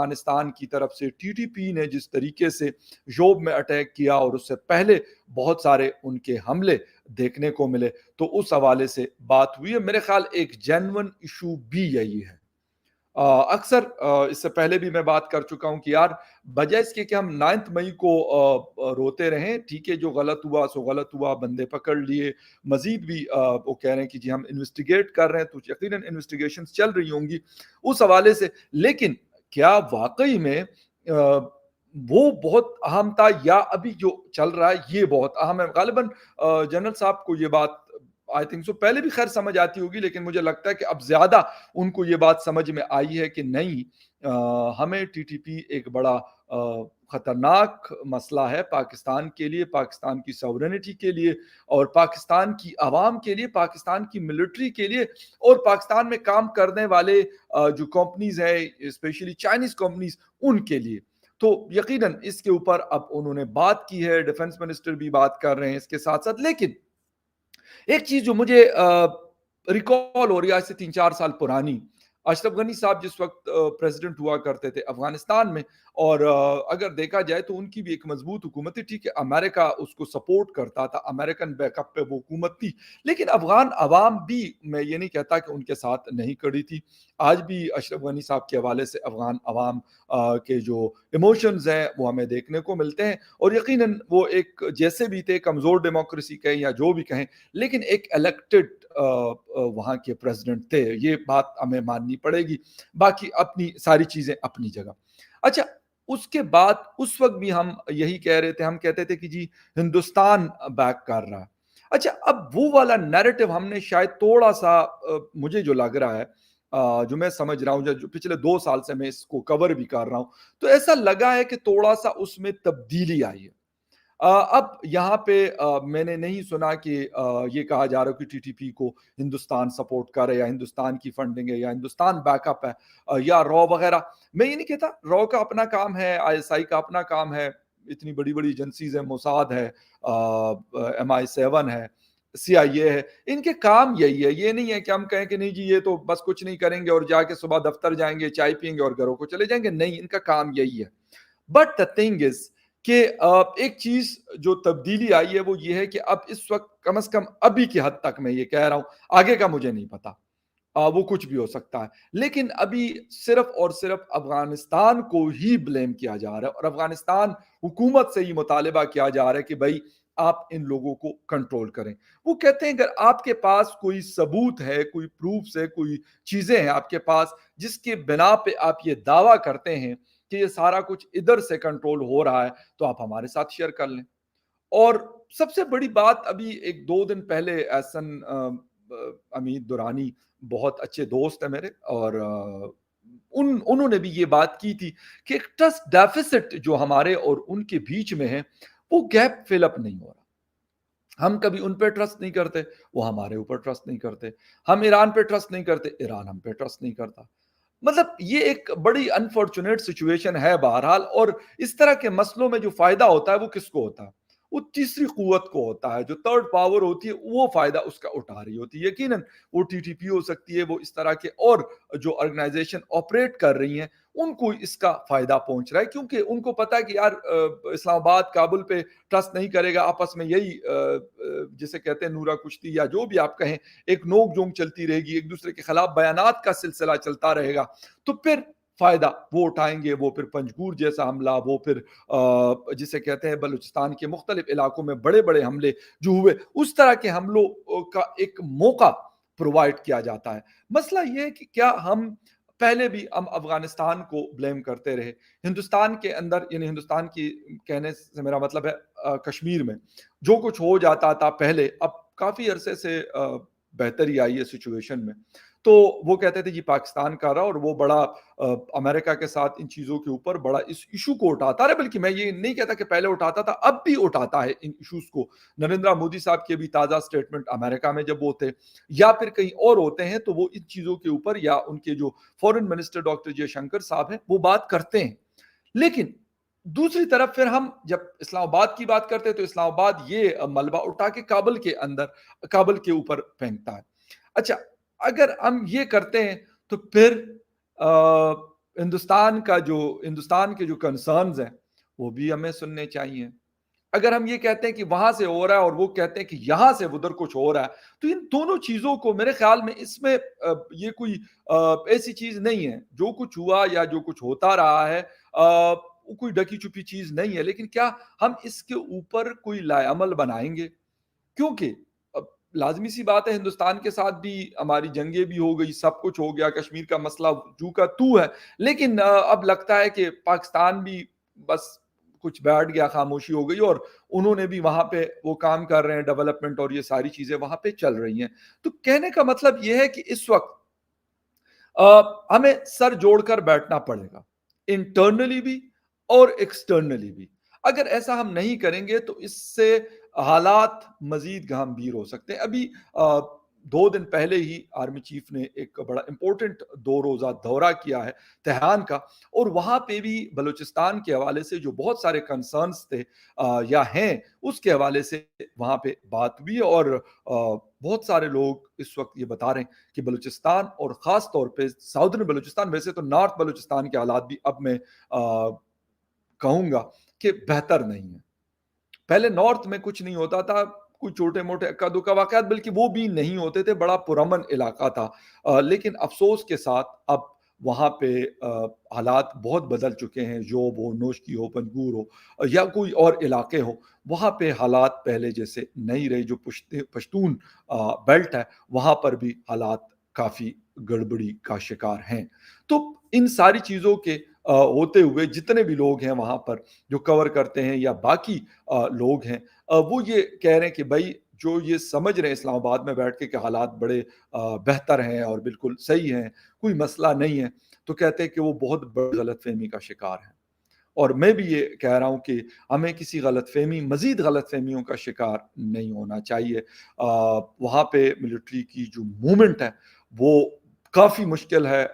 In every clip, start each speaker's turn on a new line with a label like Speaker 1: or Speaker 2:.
Speaker 1: افغانستان کی طرف سے ٹی ٹی پی نے جس طریقے سے یوب میں اٹیک کیا اور اس سے پہلے بہت سارے ان کے حملے دیکھنے کو ملے، تو اس حوالے سے بات ہوئی ہے۔ میرے خیال ایک جینون ایشو بھی یہی ہے۔ اکثر اس سے پہلے بھی میں بات کر چکا ہوں کہ یار بجائے اس کے کہ ہم 9 مئی کو روتے رہیں، ٹھیک ہے جو غلط ہوا سو غلط ہوا، بندے پکڑ لیے، مزید بھی وہ کہہ رہے ہیں کہ جی ہم انویسٹیگیٹ کر رہے ہیں، تو یقیناً انویسٹیگیشنز چل رہی ہوں گی اس حوالے سے، لیکن کیا واقعی میں وہ بہت اہم تھا یا ابھی جو چل رہا ہے یہ بہت اہم ہے؟ غالباً جنرل صاحب کو یہ بات آئی تھنک سو پہلے بھی خیر سمجھ آتی ہوگی، لیکن مجھے لگتا ہے کہ اب زیادہ ان کو یہ بات سمجھ میں آئی ہے کہ نہیں، ہمیں ٹی ٹی پی ایک بڑا خطرناک مسئلہ ہے پاکستان کے لیے، پاکستان کی سورینٹی کے لیے، اور پاکستان کی عوام کے لیے، پاکستان کی ملٹری کے لیے، اور پاکستان میں کام کرنے والے جو کمپنیز ہیں اسپیشلی چائنیز کمپنیز ان کے لیے۔ تو یقیناً اس کے اوپر اب انہوں نے بات کی ہے، ڈیفنس منسٹر بھی بات کر رہے ہیں اس کے ساتھ ساتھ، لیکن ایک چیز جو مجھے ریکال ہو رہی ہے آج سے 3-4 سال پرانی، اشرف غنی صاحب جس وقت پریزیڈنٹ ہوا کرتے تھے افغانستان میں، اور اگر دیکھا جائے تو ان کی بھی ایک مضبوط حکومت تھی، ٹھیک ہے امریکہ اس کو سپورٹ کرتا تھا، امریکن بیک اپ پہ وہ حکومت تھی، لیکن افغان عوام بھی میں یہ نہیں کہتا کہ ان کے ساتھ نہیں کھڑی تھی۔ آج بھی اشرف غنی صاحب کے حوالے سے افغان عوام کے جو ایموشنز ہیں وہ ہمیں دیکھنے کو ملتے ہیں، اور یقیناً وہ ایک جیسے بھی تھے کمزور ڈیموکریسی کہیں یا جو بھی کہیں، لیکن ایک الیکٹڈ وہاں کے پریزیڈنٹ تھے، یہ بات ہمیں ماننی پڑے گی، باقی اپنی ساری چیزیں اپنی جگہ۔ اچھا اس کے بعد اس وقت بھی ہم یہی کہہ رہے تھے، ہم کہتے تھے کہ جی ہندوستان بیک کر رہا ہے۔ اچھا اب وہ والا نیریٹو ہم نے شاید تھوڑا سا مجھے جو لگ رہا ہے، جو میں سمجھ رہا ہوں، جو پچھلے 2 سال سے میں اس کو کور بھی کر رہا ہوں، تو ایسا لگا ہے کہ تھوڑا سا اس میں تبدیلی آئی ہے۔ اب یہاں پہ میں نے نہیں سنا کہ یہ کہا جا رہا ہے کہ ٹی ٹی پی کو ہندوستان سپورٹ کر رہا ہے یا ہندوستان کی فنڈنگ ہے یا ہندوستان بیک اپ ہے یا رو وغیرہ۔ میں یہ نہیں کہتا، رو کا اپنا کام ہے، آئی ایس آئی کا اپنا کام ہے، اتنی بڑی بڑی ایجنسیز ہیں، موساد ہے، MI7 ہے، CIA ہے، ان کے کام یہی ہے۔ یہ نہیں ہے کہ ہم کہیں کہ نہیں جی یہ تو بس کچھ نہیں کریں گے اور جا کے صبح دفتر جائیں گے، چائے پئیں گے اور گھروں کو چلے جائیں گے، نہیں، ان کا کام یہی ہے۔ بٹ دا تھنگ از کہ ایک چیز جو تبدیلی آئی ہے وہ یہ ہے کہ اب اس وقت کم از کم ابھی کی حد تک میں یہ کہہ رہا ہوں، آگے کا مجھے نہیں پتا، وہ کچھ بھی ہو سکتا ہے، لیکن ابھی صرف اور صرف افغانستان کو ہی بلیم کیا جا رہا ہے، اور افغانستان حکومت سے ہی مطالبہ کیا جا رہا ہے کہ بھائی آپ ان لوگوں کو کنٹرول کریں۔ وہ کہتے ہیں اگر آپ کے پاس کوئی ثبوت ہے، کوئی پروفز ہے، کوئی چیزیں ہیں آپ کے پاس جس کے بنا پہ آپ یہ دعویٰ کرتے ہیں کہ یہ سارا کچھ ادھر سے کنٹرول ہو رہا ہے، تو آپ ہمارے ساتھ شیئر کر لیں۔ اور سب سے بڑی بات، ابھی 1-2 دن پہلے احسن امید دورانی بہت اچھے دوست ہیں میرے، اور انہوں نے بھی یہ بات کی تھی کہ ایک ٹرسٹ ڈیفیسٹ جو ہمارے اور ان کے بیچ میں ہے، وہ گیپ فل اپ نہیں ہو رہا۔ ہم کبھی ان پہ ٹرسٹ نہیں کرتے، وہ ہمارے اوپر ٹرسٹ نہیں کرتے، ہم ایران پہ ٹرسٹ نہیں کرتے، ایران ہم پہ ٹرسٹ نہیں کرتا۔ مطلب یہ ایک بڑی انفارچونیٹ سچویشن ہے بہرحال، اور اس طرح کے مسئلوں میں جو فائدہ ہوتا ہے وہ کس کو ہوتا ہے؟ وہ تیسری قوت کو ہوتا ہے، جو تھرڈ پاور ہوتی ہے، وہ فائدہ اس کا اٹھا رہی ہوتی ہے۔ یقیناً وہ ٹی ٹی پی ہو سکتی ہے، وہ اس طرح کے اور جو آرگنائزیشن آپریٹ کر رہی ہیں ان کو اس کا فائدہ پہنچ رہا ہے، کیونکہ ان کو پتا ہے کہ یار اسلام آباد کابل پہ ٹرسٹ نہیں کرے گا، آپس میں یہی جسے کہتے ہیں نورا کشتی یا جو بھی آپ کہیں، ایک نوک جھونک چلتی رہے گی، ایک دوسرے کے خلاف بیانات کا سلسلہ چلتا رہے گا، تو پھر فائدہ وہ اٹھائیں گے، وہ پھر پنجگور جیسا حملہ، وہ پھر جسے کہتے ہیں بلوچستان کے مختلف علاقوں میں بڑے بڑے حملے جو ہوئے، اس طرح کے حملوں کا ایک موقع پرووائڈ کیا جاتا ہے۔ مسئلہ یہ ہے کہ کیا ہم پہلے بھی ہم افغانستان کو بلیم کرتے رہے، ہندوستان کے اندر، یعنی ہندوستان کی کہنے سے میرا مطلب ہے کشمیر میں جو کچھ ہو جاتا تھا پہلے، اب کافی عرصے سے بہتری آئی ہے سچویشن میں، تو وہ کہتے تھے جی پاکستان کا رہا، اور وہ بڑا امریکہ کے ساتھ ان چیزوں کے اوپر بڑا اس ایشو کو اٹھاتا رہا، بلکہ میں یہ نہیں کہتا کہ پہلے اٹھاتا تھا، اب بھی اٹھاتا ہے ان ایشوز کو۔ نریندرا مودی صاحب کے بھی تازہ سٹیٹمنٹ امریکہ میں جب وہ تھے یا پھر کہیں اور ہوتے ہیں، تو وہ ان چیزوں کے اوپر، یا ان کے جو فورن منسٹر ڈاکٹر جے شنکر صاحب ہیں وہ بات کرتے ہیں، لیکن دوسری طرف پھر ہم جب اسلام آباد کی بات کرتے ہیں تو اسلام آباد یہ ملبہ اٹھا کے کابل کے اندر، کابل کے اوپر پھینکتا ہے۔ اچھا اگر ہم یہ کرتے ہیں تو پھر ہندوستان کے جو کنسرنز ہیں وہ بھی ہمیں سننے چاہیے. اگر ہم یہ کہتے ہیں کہ وہاں سے ہو رہا ہے اور وہ کہتے ہیں کہ یہاں سے ادھر کچھ ہو رہا ہے, تو ان دونوں چیزوں کو میرے خیال میں اس میں یہ کوئی ایسی چیز نہیں ہے. جو کچھ ہوا یا جو کچھ ہوتا رہا ہے کوئی ڈکی چھپی چیز نہیں ہے, لیکن کیا ہم اس کے اوپر کوئی لائے عمل بنائیں گے؟ کیونکہ اب لازمی سی بات ہے, ہندوستان کے ساتھ بھی ہماری جنگیں بھی ہو گئی, سب کچھ ہو گیا, کشمیر کا مسئلہ جو کا تو ہے, لیکن اب لگتا ہے کہ پاکستان بھی بس کچھ بیٹھ گیا, خاموشی ہو گئی, اور انہوں نے بھی وہاں پہ وہ کام کر رہے ہیں, ڈیولپمنٹ اور یہ ساری چیزیں وہاں پہ چل رہی ہیں. تو کہنے کا مطلب یہ ہے کہ اس وقت ہمیں سر جوڑ کر بیٹھنا پڑے گا, انٹرنلی بھی اور ایکسٹرنلی بھی. اگر ایسا ہم نہیں کریں گے تو اس سے حالات مزید گمبھیر ہو سکتے ہیں. ابھی 2 دن پہلے ہی آرمی چیف نے ایک بڑا امپورٹنٹ 2 روزہ دورہ کیا ہے تہران کا, اور وہاں پہ بھی بلوچستان کے حوالے سے جو بہت سارے کنسرنز تھے یا ہیں, اس کے حوالے سے وہاں پہ بات ہوئی. اور بہت سارے لوگ اس وقت یہ بتا رہے ہیں کہ بلوچستان, اور خاص طور پہ ساؤدرن بلوچستان, ویسے تو نارتھ بلوچستان کے حالات بھی اب میں کہوں گا کہ بہتر نہیں ہے. پہلے نارتھ میں کچھ نہیں ہوتا تھا, کوئی چھوٹے موٹے اکا دکا واقعات, بلکہ وہ بھی نہیں ہوتے تھے, بڑا پرامن علاقہ تھا. لیکن افسوس کے ساتھ اب وہاں پہ حالات بہت بدل چکے ہیں. جوب ہو, نوشکی ہو, پنجگور ہو, یا کوئی اور علاقے ہو, وہاں پہ حالات پہلے جیسے نہیں رہے. جو پشتون بیلٹ ہے, وہاں پر بھی حالات کافی گڑبڑی کا شکار ہیں. تو ان ساری چیزوں کے ہوتے ہوئے جتنے بھی لوگ ہیں وہاں پر جو کور کرتے ہیں, یا باقی لوگ ہیں, وہ یہ کہہ رہے ہیں کہ بھائی جو یہ سمجھ رہے ہیں اسلام آباد میں بیٹھ کے کہ حالات بڑے بہتر ہیں اور بالکل صحیح ہیں, کوئی مسئلہ نہیں ہے, تو کہتے ہیں کہ وہ بہت بڑی غلط فہمی کا شکار ہیں. اور میں بھی یہ کہہ رہا ہوں کہ ہمیں کسی مزید غلط فہمیوں کا شکار نہیں ہونا چاہیے. وہاں پہ ملٹری کی جو موومنٹ ہے وہ کافی مشکل ہے,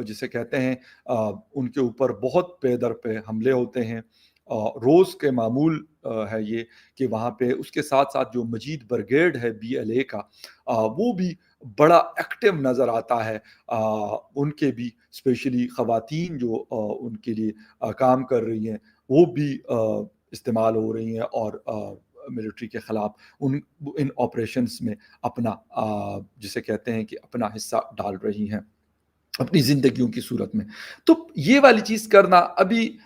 Speaker 1: جسے کہتے ہیں ان کے اوپر بہت پے در پہ حملے ہوتے ہیں. روز کے معمول ہے یہ کہ وہاں پہ اس کے ساتھ ساتھ جو مجید برگیڈ ہے BLA کا, وہ بھی بڑا ایکٹیو نظر آتا ہے. ان کے بھی اسپیشلی خواتین جو ان کے لیے کام کر رہی ہیں, وہ بھی استعمال ہو رہی ہیں, اور ملٹری کے خلاف ان آپریشنز میں اپنا جسے کہتے ہیں کہ اپنا حصہ ڈال رہی ہیں اپنی زندگیوں کی صورت میں. تو یہ والی چیز کرنا, ابھی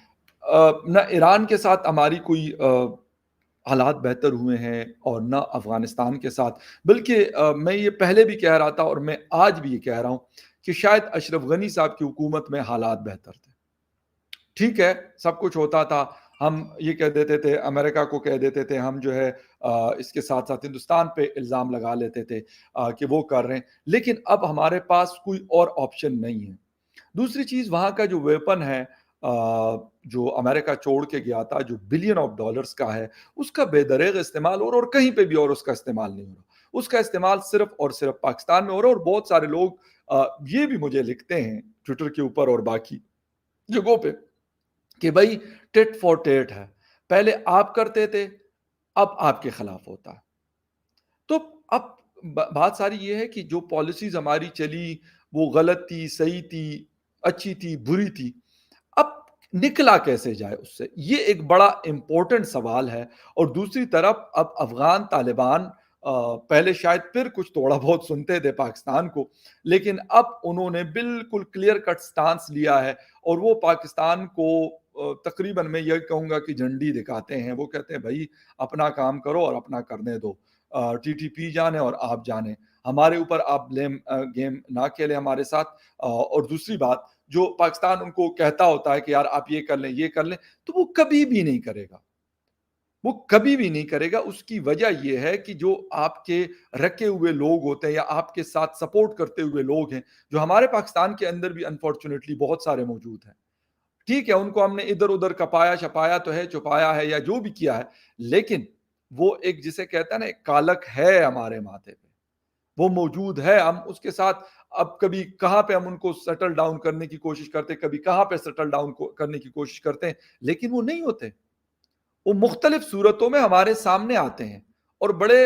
Speaker 1: نہ ایران کے ساتھ ہماری کوئی حالات بہتر ہوئے ہیں اور نہ افغانستان کے ساتھ, بلکہ میں یہ پہلے بھی کہہ رہا تھا اور میں آج بھی یہ کہہ رہا ہوں کہ شاید اشرف غنی صاحب کی حکومت میں حالات بہتر تھے. ٹھیک ہے, سب کچھ ہوتا تھا, ہم یہ کہہ دیتے تھے, امریکہ کو کہہ دیتے تھے, ہم جو ہے اس کے ساتھ ساتھ ہندوستان پہ الزام لگا لیتے تھے کہ وہ کر رہے ہیں, لیکن اب ہمارے پاس کوئی اور آپشن نہیں ہے. دوسری چیز, وہاں کا جو ویپن ہے جو امریکہ چھوڑ کے گیا تھا, جو $بلین کا ہے, اس کا بے دریغ استعمال اور کہیں پہ بھی اور اس کا استعمال نہیں ہو رہا. اس کا استعمال صرف اور صرف پاکستان میں ہو رہا ہے. اور بہت سارے لوگ یہ بھی مجھے لکھتے ہیں ٹویٹر کے اوپر اور باقی جگہوں پہ کہ بھائی ٹٹ فار ٹیٹ ہے, پہلے آپ کرتے تھے, اب آپ کے خلاف ہوتا ہے. تو اب بات ساری یہ ہے کہ جو پالیسیز ہماری چلی وہ غلط تھی, صحیح تھی, اچھی تھی, بری تھی, اب نکلا کیسے جائے اس سے, یہ ایک بڑا امپورٹنٹ سوال ہے. اور دوسری طرف اب افغان طالبان پہلے شاید پھر کچھ تھوڑا بہت سنتے تھے پاکستان کو, لیکن اب انہوں نے بالکل کلیئر کٹ سٹانس لیا ہے, اور وہ پاکستان کو تقریباً میں یہ کہوں گا کہ جھنڈی دکھاتے ہیں. وہ کہتے ہیں بھائی اپنا کام کرو اور اپنا کرنے دو, TTP جانے اور آپ جانے, ہمارے اوپر آپ گیم نہ کھیلیں ہمارے ساتھ. اور دوسری بات, جو پاکستان ان کو کہتا ہوتا ہے کہ یار آپ یہ کر لیں یہ کر لیں, تو وہ کبھی بھی نہیں کرے گا, وہ کبھی بھی نہیں کرے گا. اس کی وجہ یہ ہے کہ جو آپ کے رکھے ہوئے لوگ ہوتے ہیں یا آپ کے ساتھ سپورٹ کرتے ہوئے لوگ ہیں, جو ہمارے پاکستان کے اندر بھی انفارچونیٹلی بہت سارے موجود ہیں. ٹھیک ہے, ان کو ہم نے ادھر ادھر کپایا چھپایا تو ہے, چھپایا ہے یا جو بھی کیا ہے, لیکن وہ ایک جسے کہتا ہے نا ایک کالک ہے ہمارے ماتھے پہ, وہ موجود ہے. ہم اس کے ساتھ اب کبھی کہاں پہ ہم ان کو سیٹل ڈاؤن کرنے کی کوشش کرتے, کبھی کہاں پہ سیٹل ڈاؤن کرنے کی کوشش کرتے ہیں, لیکن وہ نہیں ہوتے. وہ مختلف صورتوں میں ہمارے سامنے آتے ہیں اور بڑے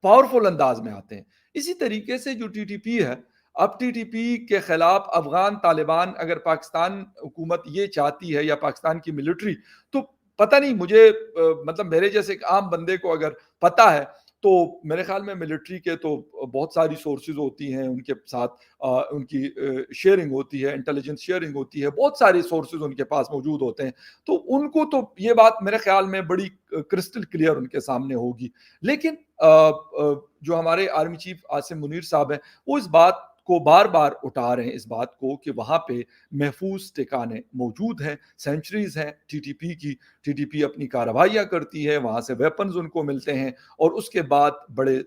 Speaker 1: پاورفل انداز میں آتے ہیں. اسی طریقے سے جو TTP ہے, اب ٹی ٹی پی کے خلاف افغان طالبان اگر پاکستان حکومت یہ چاہتی ہے یا پاکستان کی ملٹری، تو پتہ نہیں مجھے مطلب میرے جیسے ایک عام بندے کو اگر پتہ ہے تو میرے خیال میں ملٹری کے تو بہت ساری سورسز ہوتی ہیں ان کے ساتھ، ان کی شیئرنگ ہوتی ہے، انٹیلیجنس شیئرنگ ہوتی ہے، بہت ساری سورسز ان کے پاس موجود ہوتے ہیں، تو ان کو تو یہ بات میرے خیال میں بڑی کرسٹل کلیئر ان کے سامنے ہوگی۔ لیکن جو ہمارے آرمی چیف عاصم منیر صاحب ہیں وہ اس بات کو بار بار اٹھا رہے ہیں، اس بات کو کہ وہاں پہ محفوظ ٹھکانے موجود ہیں، سینچریز ہیں ٹی ٹی پی کی، ٹی ٹی پی اپنی کارروائیاں کرتی ہے، وہاں سے ویپنز ان کو ملتے ہیں، اور اس کے بعد بڑے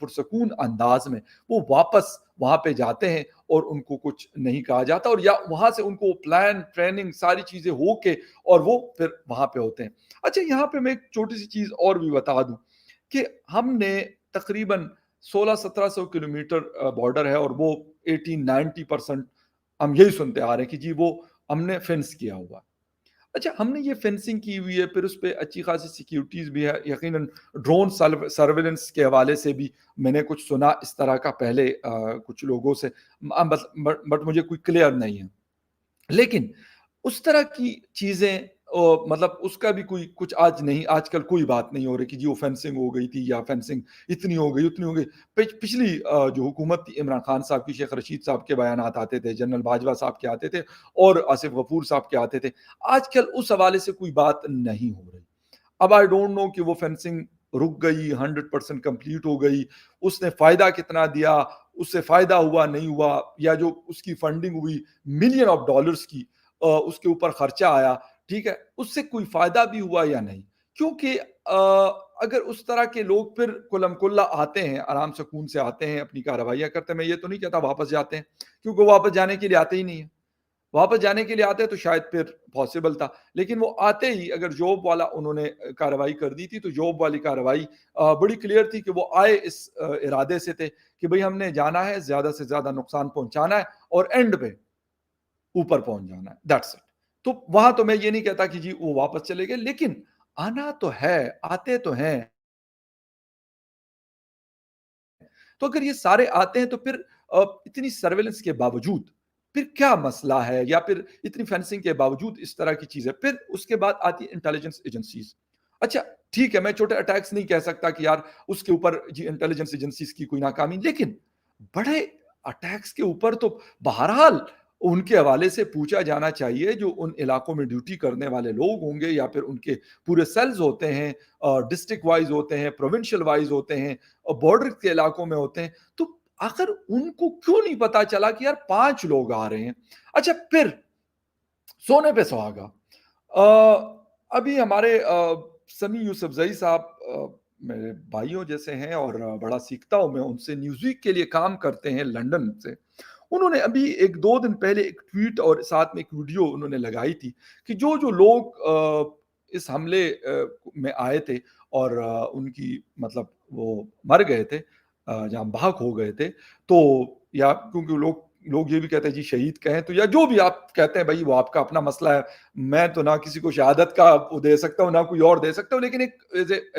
Speaker 1: پرسکون انداز میں وہ واپس وہاں پہ جاتے ہیں اور ان کو کچھ نہیں کہا جاتا، اور یا وہاں سے ان کو پلان ٹریننگ ساری چیزیں ہو کے اور وہ پھر وہاں پہ ہوتے ہیں۔ اچھا یہاں پہ میں ایک چھوٹی سی چیز اور بھی بتا دوں کہ ہم نے تقریباً 1600-1700 کلومیٹر بارڈر ہے، اور وہ 80-90% ہم یہی سنتے آ رہے ہیں کہ جی وہ ہم نے فینس کیا ہوا۔ اچھا ہم نے یہ فینسنگ کی ہوئی ہے، پھر اس پہ اچھی خاصی سیکیورٹیز بھی ہے، یقیناً ڈرون سرویلنس کے حوالے سے بھی میں نے کچھ سنا اس طرح کا پہلے کچھ لوگوں سے، بٹ مجھے کوئی کلیئر نہیں ہے۔ لیکن اس طرح کی چیزیں مطلب اس کا بھی کوئی کچھ آج کل کوئی بات نہیں ہو رہی کہ جی وہ فینسنگ ہو گئی تھی یا فینسنگ اتنی ہو گئی اتنی ہو گئی۔ پچھلی جو حکومت تھی عمران خان صاحب کی، شیخ رشید صاحب کے بیانات آتے تھے، جنرل باجوہ صاحب کے آتے تھے، اور آصف غفور صاحب کے آتے تھے، آج کل اس حوالے سے کوئی بات نہیں ہو رہی۔ اب آئی ڈونٹ نو کہ وہ فینسنگ رک گئی، 100% کمپلیٹ ہو گئی، اس نے فائدہ کتنا دیا، اس سے فائدہ ہوا نہیں ہوا، یا جو اس کی فنڈنگ ہوئی ملین آف ڈالرز کی، اس کے اوپر خرچہ آیا، ٹھیک ہے، اس سے کوئی فائدہ بھی ہوا یا نہیں؟ کیونکہ اگر اس طرح کے لوگ پھر کلم کلا آتے ہیں، آرام سکون سے آتے ہیں، اپنی کارروائیاں کرتے ہیں، میں یہ تو نہیں کہتا واپس جاتے ہیں، کیونکہ وہ واپس جانے کے لیے آتے ہی نہیں ہیں، واپس جانے کے لیے آتے تو شاید پھر پاسبل تھا، لیکن وہ آتے ہی اگر جوب والا انہوں نے کارروائی کر دی تھی، تو جوب والی کارروائی بڑی کلیئر تھی کہ وہ آئے اس ارادے سے تھے کہ بھئی ہم نے جانا ہے، زیادہ سے زیادہ نقصان پہنچانا ہے، اور اینڈ پہ اوپر پہنچ جانا ہے، دیٹس اٹ۔ تو وہاں تو میں یہ نہیں کہتا کہ جی وہ واپس چلے گئے، لیکن آنا تو ہے، آتے تو ہیں، تو اگر یہ سارے آتے ہیں تو پھر اتنی سرویلنس کے باوجود پھر کیا مسئلہ ہے، یا پھر اتنی فینسنگ کے باوجود اس طرح کی چیزیں، پھر اس کے بعد آتی ہے انٹیلیجنس ایجنسیز۔ اچھا ٹھیک ہے، میں چھوٹے اٹیکس نہیں کہہ سکتا کہ یار اس کے اوپر جی انٹیلیجنس ایجنسیز کی کوئی ناکامی، لیکن بڑے اٹیکس کے اوپر تو بہرحال ان کے حوالے سے پوچھا جانا چاہیے، جو ان علاقوں میں ڈیوٹی کرنے والے لوگ ہوں گے، یا پھر ان کے پورے سیلز ہوتے ہیں، ڈسٹرکٹ وائز ہوتے ہیں، پروونشل وائز ہوتے ہیں، بارڈر کے علاقوں میں ہوتے ہیں، تو آخر ان کو کیوں نہیں پتا چلا کہ یار 5 لوگ آ رہے ہیں؟ اچھا پھر سونے پہ سہاگا، ابھی ہمارے سمیع یوسف زئی صاحب میرے بھائیوں جیسے ہیں، اور بڑا سیکھتا ہوں میں ان سے، نیوز ویک کے لیے کام کرتے ہیں لندن سے، انہوں نے ابھی 1-2 دن پہلے ایک ٹویٹ اور ساتھ میں ایک ویڈیو انہوں نے لگائی تھی کہ جو لوگ اس حملے میں آئے تھے، اور ان کی مطلب وہ مر گئے تھے، جہاں بھاگ ہو گئے تھے، تو یا کیونکہ لوگ یہ بھی کہتے ہیں جی شہید کہیں تو، یا جو بھی آپ کہتے ہیں بھائی وہ آپ کا اپنا مسئلہ ہے، میں تو نہ کسی کو شہادت کا وہ دے سکتا ہوں، نہ کوئی اور دے سکتا ہوں، لیکن ایک